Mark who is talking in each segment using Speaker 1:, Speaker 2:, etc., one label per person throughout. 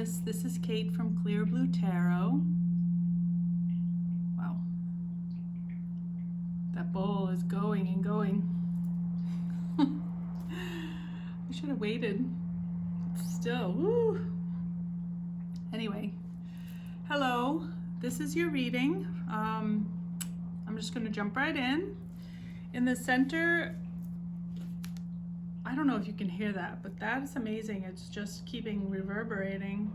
Speaker 1: Taurus. This is Kate from Clear Blue Tarot. Wow. That bowl is going and going. I should have waited. Still, woo. Anyway, hello. This is your reading. I'm just going to jump right in. In the center, I don't know if you can hear that, but that is amazing. It's just keeping reverberating.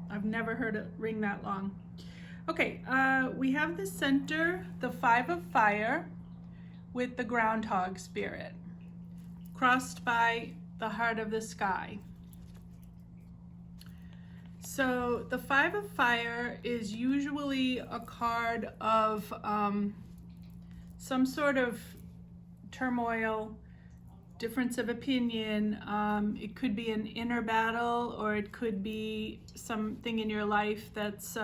Speaker 1: I've never heard it ring that long. Okay, we have the center, the Five of Fire, with the groundhog spirit, crossed by the heart of the sky. So the Five of Fire is usually a card of some sort of turmoil, difference of opinion. It could be an inner battle, or it could be something in your life that's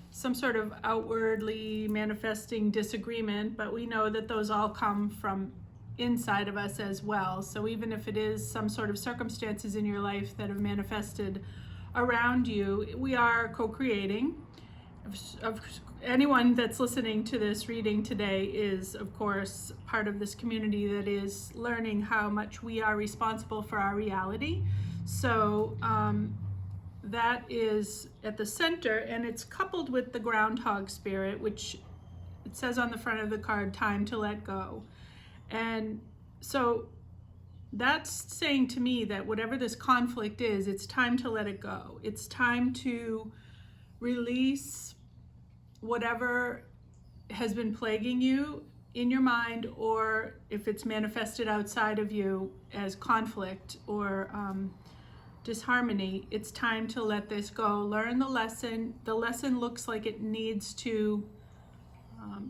Speaker 1: some sort of outwardly manifesting disagreement, but we know that those all come from inside of us as well. So even if it is some sort of circumstances in your life that have manifested around you, we are co-creating. Anyone that's listening to this reading today is, of course, part of this community that is learning how much we are responsible for our reality. So that is at the center, and it's coupled with the groundhog spirit, which it says on the front of the card, time to let go. And so that's saying to me that whatever this conflict is, it's time to let it go. It's time to release whatever has been plaguing you in your mind, or if it's manifested outside of you as conflict or disharmony. It's time to let this go. Learn the lesson. The lesson looks like it needs to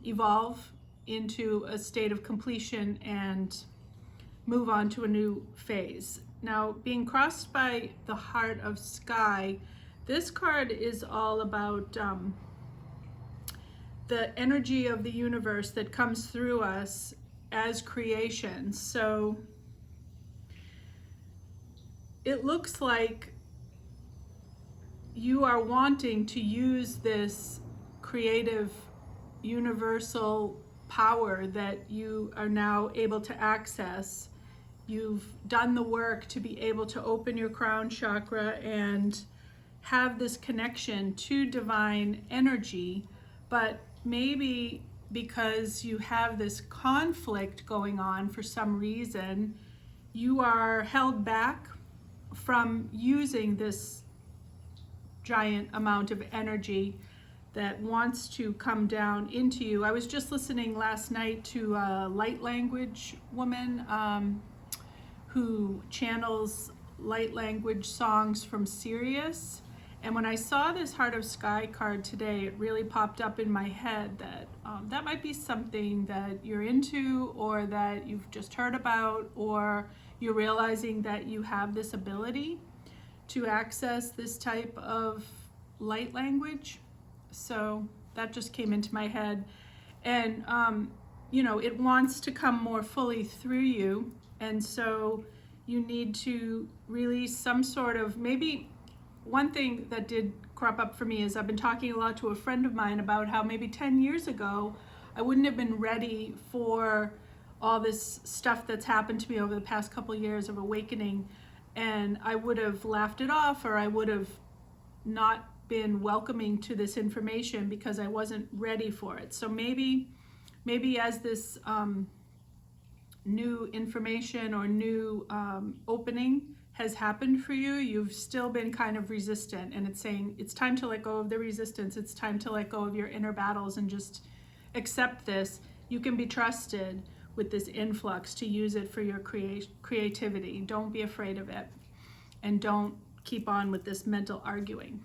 Speaker 1: evolve into a state of completion and move on to a new phase. Now, being crossed by the heart of sky, this card is all about the energy of the universe that comes through us as creation. So it looks like you are wanting to use this creative universal power that you are now able to access. You've done the work to be able to open your crown chakra and have this connection to divine energy, but maybe because you have this conflict going on for some reason, you are held back from using this giant amount of energy that wants to come down into you. I was just listening last night to a light language woman who channels light language songs from Sirius. And when I saw this Heart of Sky card today, it really popped up in my head that that might be something that you're into, or that you've just heard about, or you're realizing that you have this ability to access this type of light language. So that just came into my head. And, you know, it wants to come more fully through you. And so you need to release some sort of, maybe one thing that did crop up for me is I've been talking a lot to a friend of mine about how maybe 10 years ago, I wouldn't have been ready for all this stuff that's happened to me over the past couple of years of awakening. And I would have laughed it off, or I would have not been welcoming to this information because I wasn't ready for it. So maybe as this new information or new opening has happened for you, you've still been kind of resistant, and it's saying it's time to let go of the resistance. It's time to let go of your inner battles and just accept this. You can be trusted with this influx to use it for your creativity. Don't be afraid of it, and don't keep on with this mental arguing.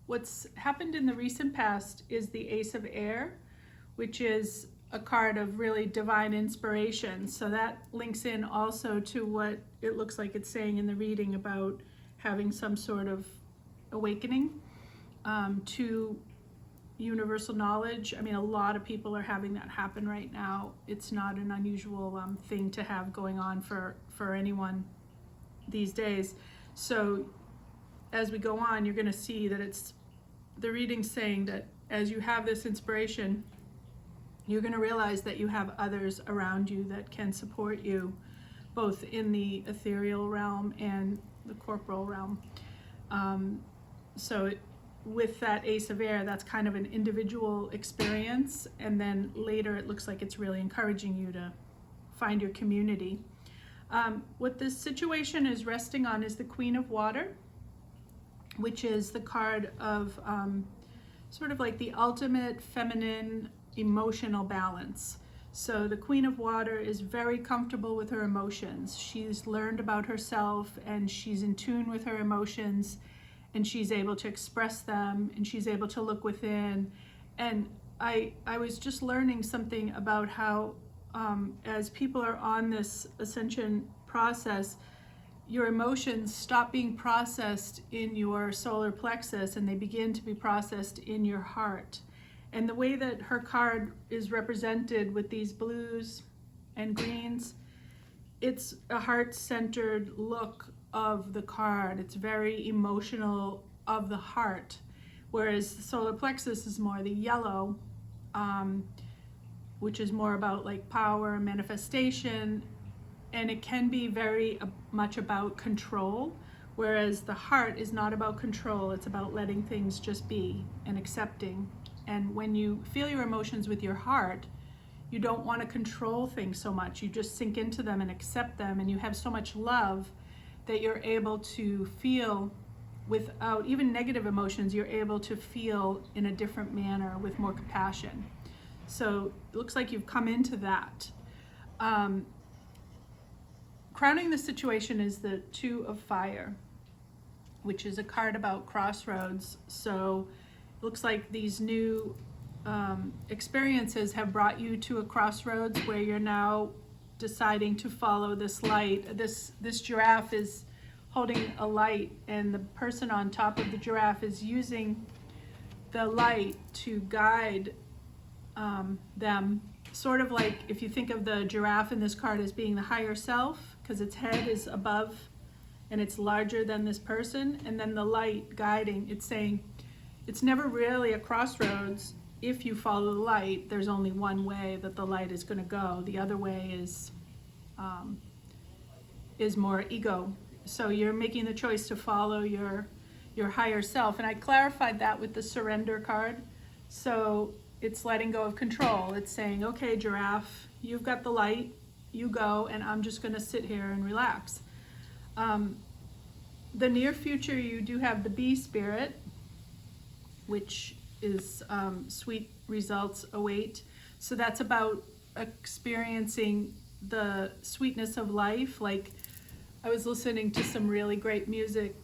Speaker 1: What's happened in the recent past is the Ace of Air, which is a card of really divine inspiration. So that links in also to what it looks like it's saying in the reading about having some sort of awakening to universal knowledge. I mean, a lot of people are having that happen right now. It's not an unusual thing to have going on for anyone these days. So as we go on, you're going to see that it's the reading saying that as you have this inspiration, you're going to realize that you have others around you that can support you, both in the ethereal realm and the corporal realm. With that Ace of Air, that's kind of an individual experience, and then later it looks like it's really encouraging you to find your community. What this situation is resting on is the Queen of Water, which is the card of sort of like the ultimate feminine emotional balance. So the Queen of Water is very comfortable with her emotions. She's learned about herself, and she's in tune with her emotions, and she's able to express them, and she's able to look within. And I was just learning something about how as people are on this ascension process, your emotions stop being processed in your solar plexus and they begin to be processed in your heart. And the way that her card is represented with these blues and greens, it's a heart-centered look of the card. It's very emotional of the heart, whereas the solar plexus is more the yellow, which is more about like power and manifestation, and it can be very much about control, whereas the heart is not about control. It's about letting things just be and accepting. And when you feel your emotions with your heart, you don't want to control things so much. You just sink into them and accept them, and you have so much love that you're able to feel without even negative emotions. You're able to feel in a different manner with more compassion. So it looks like you've come into that. Crowning the situation is the Two of Fire, which is a card about crossroads. So it looks like these new experiences have brought you to a crossroads where you're now deciding to follow this light. This giraffe is holding a light, and the person on top of the giraffe is using the light to guide them. Sort of like if you think of the giraffe in this card as being the higher self, because its head is above and it's larger than this person, and then the light guiding, it's saying it's never really a crossroads. If you follow the light, there's only one way that the light is going to go. The other way is more ego. So you're making the choice to follow your higher self. And I clarified that with the surrender card. So it's letting go of control. It's saying, okay, giraffe, you've got the light, you go, and I'm just going to sit here and relax. The near future, you do have the bee spirit, which is sweet results await. So that's about experiencing the sweetness of life. Like, I was listening to some really great music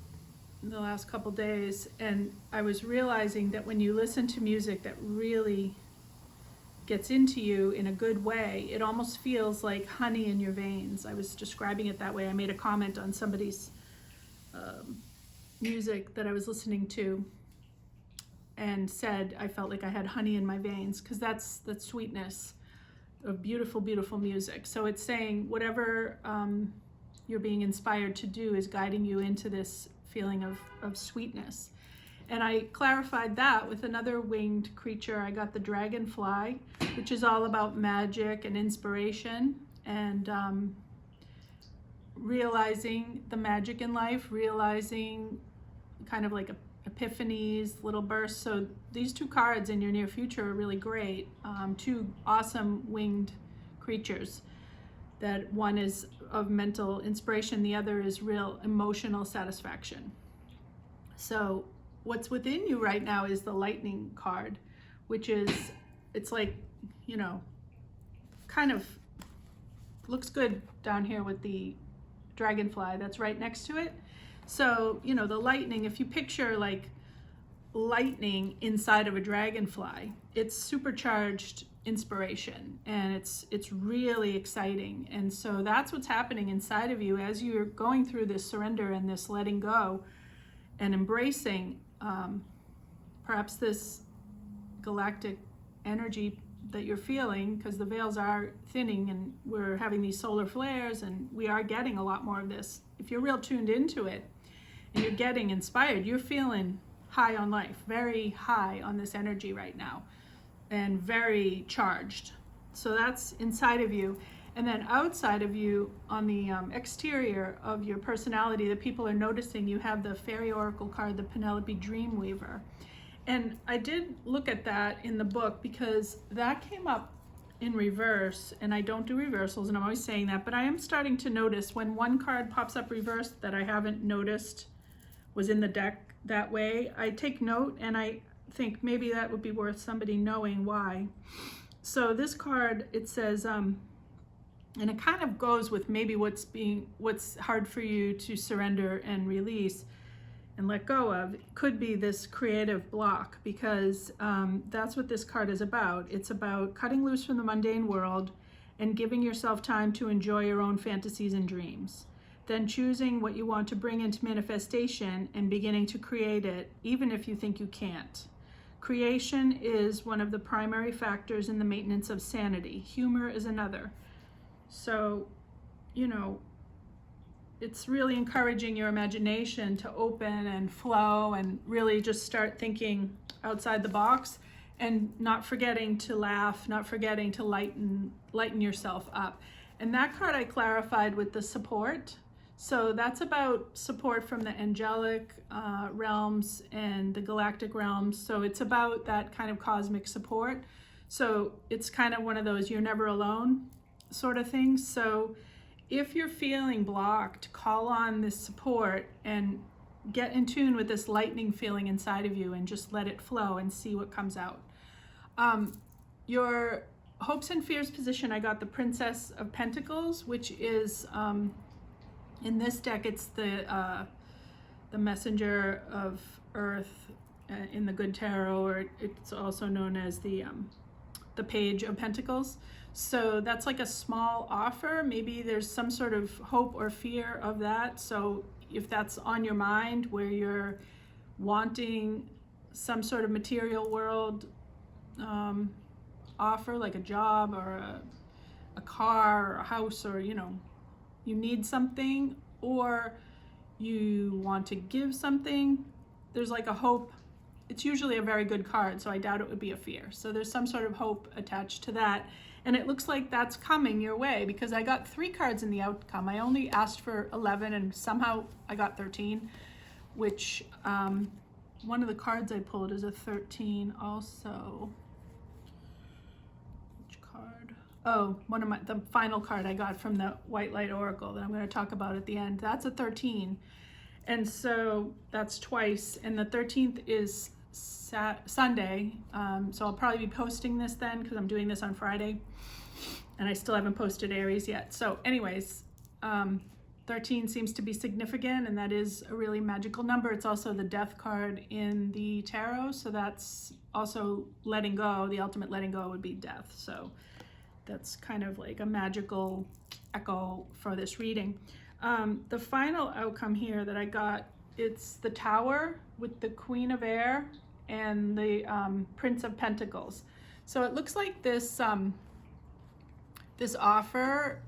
Speaker 1: in the last couple days, and I was realizing that when you listen to music that really gets into you in a good way, it almost feels like honey in your veins. I was describing it that way. I made a comment on somebody's music that I was listening to and said I felt like I had honey in my veins, because that's the sweetness of beautiful, beautiful music. So it's saying whatever you're being inspired to do is guiding you into this feeling of sweetness. And I clarified that with another winged creature. I got the dragonfly, which is all about magic and inspiration, and realizing the magic in life, realizing kind of like epiphanies, little bursts. So these two cards in your near future are really great. Two awesome winged creatures. That one is of mental inspiration, the other is real emotional satisfaction. So what's within you right now is the lightning card, which is, it's like, you know, kind of looks good down here with the dragonfly that's right next to it. So, you know, the lightning, if you picture like lightning inside of a dragonfly, it's supercharged inspiration, and it's really exciting. And so that's what's happening inside of you as you're going through this surrender and this letting go and embracing perhaps this galactic energy that you're feeling, because the veils are thinning and we're having these solar flares, and we are getting a lot more of this if you're real tuned into it. and you're getting inspired. You're feeling high on life, very high on this energy right now, and very charged. So that's inside of you. And then outside of you, on the exterior of your personality, that people are noticing, you have the Fairy Oracle card, the Penelope Dreamweaver. And I did look at that in the book because that came up in reverse, and I don't do reversals, and I'm always saying that, but I am starting to notice when one card pops up reversed that I haven't noticed was in the deck that way. I take note, and I think maybe that would be worth somebody knowing why. So this card, it says, and it kind of goes with maybe what's hard for you to surrender and release and let go of. It could be this creative block, because that's what this card is about. It's about cutting loose from the mundane world and giving yourself time to enjoy your own fantasies and dreams. Then choosing what you want to bring into manifestation and beginning to create it, even if you think you can't. Creation is one of the primary factors in the maintenance of sanity. Humor is another. So, you know, it's really encouraging your imagination to open and flow and really just start thinking outside the box, and not forgetting to laugh, not forgetting to lighten yourself up. And that card I clarified with the support. So that's about support from the angelic realms and the galactic realms. So it's about that kind of cosmic support. So it's kind of one of those you're never alone sort of things. So if you're feeling blocked, call on this support and get in tune with this lightning feeling inside of you and just let it flow and see what comes out. Your hopes and fears position, I got the Princess of Pentacles, which is, in this deck, it's the Messenger of Earth in the Good Tarot, or it's also known as the Page of Pentacles. So that's like a small offer. Maybe there's some sort of hope or fear of that. So if that's on your mind, where you're wanting some sort of material world offer, like a job or a car or a house, or, you know, you need something, or you want to give something, there's like a hope. It's usually a very good card, so I doubt it would be a fear. So there's some sort of hope attached to that. And it looks like that's coming your way, because I got 3 cards in the outcome. I only asked for 11, and somehow I got 13, which one of the cards I pulled is a 13 also. Which card? Oh, the final card I got from the White Light Oracle that I'm going to talk about at the end. That's a 13. And so that's twice. And the 13th is Sunday. So I'll probably be posting this then, because I'm doing this on Friday. And I still haven't posted Aries yet. So anyways, 13 seems to be significant, and that is a really magical number. It's also the Death card in the tarot. So that's also letting go. The ultimate letting go would be death. So that's kind of like a magical echo for this reading. The final outcome here that I got, it's the Tower with the Queen of Air and the Prince of Pentacles. So it looks like this this offer,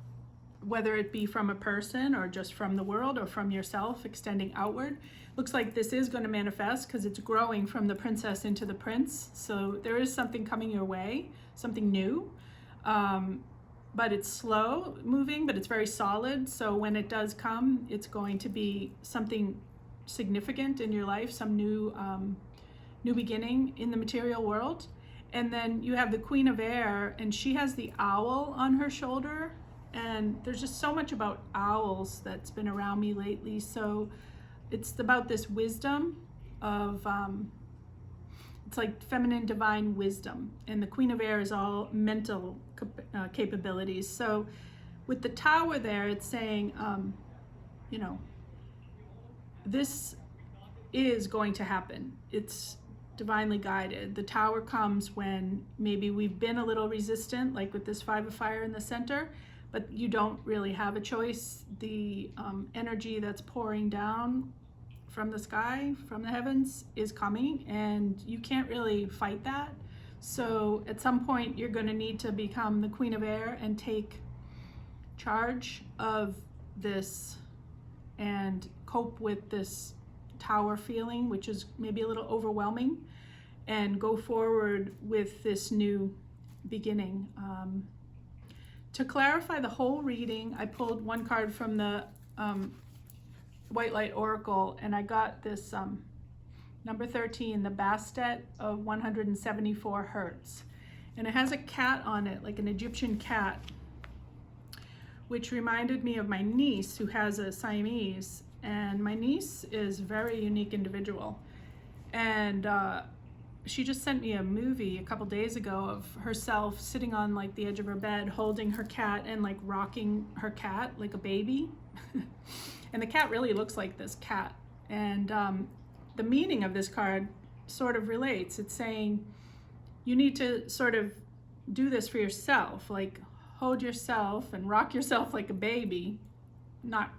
Speaker 1: whether it be from a person or just from the world or from yourself extending outward, looks like this is going to manifest, because it's growing from the princess into the prince. So there is something coming your way, something new. But it's slow moving, but it's very solid. So when it does come, it's going to be something significant in your life, some new beginning in the material world. And then you have the Queen of Air, and she has the owl on her shoulder. And there's just so much about owls that's been around me lately. So it's about this wisdom of, it's like feminine divine wisdom. And the Queen of Air is all mental capabilities. So with the Tower there, it's saying, you know, this is going to happen. It's divinely guided. The Tower comes when maybe we've been a little resistant, like with this 5 of Fire in the center, but you don't really have a choice. The energy that's pouring down from the sky, from the heavens, is coming, and you can't really fight that. So at some point, you're going to need to become the Queen of Air and take charge of this and cope with this tower feeling, which is maybe a little overwhelming, and go forward with this new beginning. To clarify the whole reading, I pulled one card from the White Light Oracle, and I got this number 13, the Bastet of 174 Hertz. And it has a cat on it, like an Egyptian cat, which reminded me of my niece who has a Siamese. And my niece is a very unique individual. And she just sent me a movie a couple days ago of herself sitting on like the edge of her bed, holding her cat and like rocking her cat like a baby. And the cat really looks like this cat. And the meaning of this card sort of relates. It's saying you need to sort of do this for yourself, like hold yourself and rock yourself like a baby. Not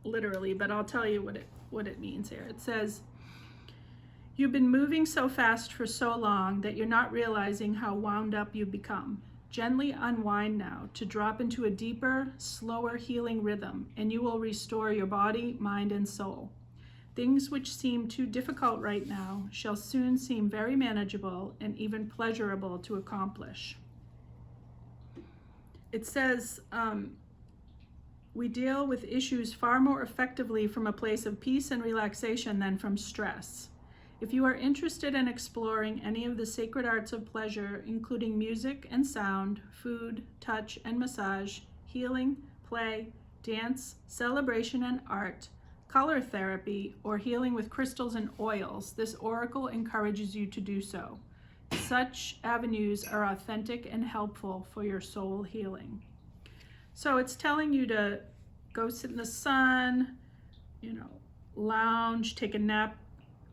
Speaker 1: literally, but I'll tell you what it means here. It says, you've been moving so fast for so long that you're not realizing how wound up you've become. Gently unwind now to drop into a deeper, slower healing rhythm, and you will restore your body, mind, and soul. Things which seem too difficult right now shall soon seem very manageable and even pleasurable to accomplish. It says, we deal with issues far more effectively from a place of peace and relaxation than from stress. If you are interested in exploring any of the sacred arts of pleasure, including music and sound, food, touch and massage, healing, play, dance, celebration and art, color therapy, or healing with crystals and oils, this oracle encourages you to do so. Such avenues are authentic and helpful for your soul healing. So it's telling you to go sit in the sun, lounge, take a nap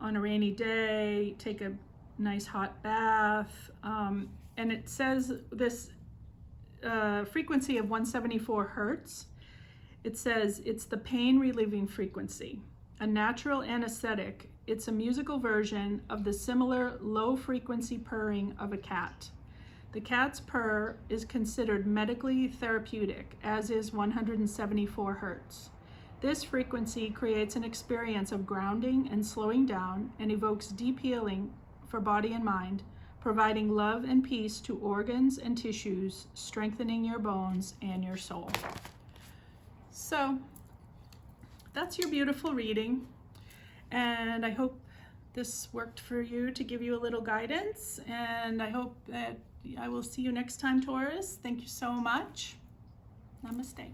Speaker 1: on a rainy day, take a nice hot bath. And it says this frequency of 174 hertz. It says it's the pain relieving frequency, a natural anesthetic. It's a musical version of the similar low frequency purring of a cat. The cat's purr is considered medically therapeutic, as is 174 hertz. This frequency creates an experience of grounding and slowing down and evokes deep healing for body and mind, providing love and peace to organs and tissues, strengthening your bones and your soul. So that's your beautiful reading, and I hope this worked for you to give you a little guidance, and I hope that I will see you next time, Taurus. Thank you so much. Namaste.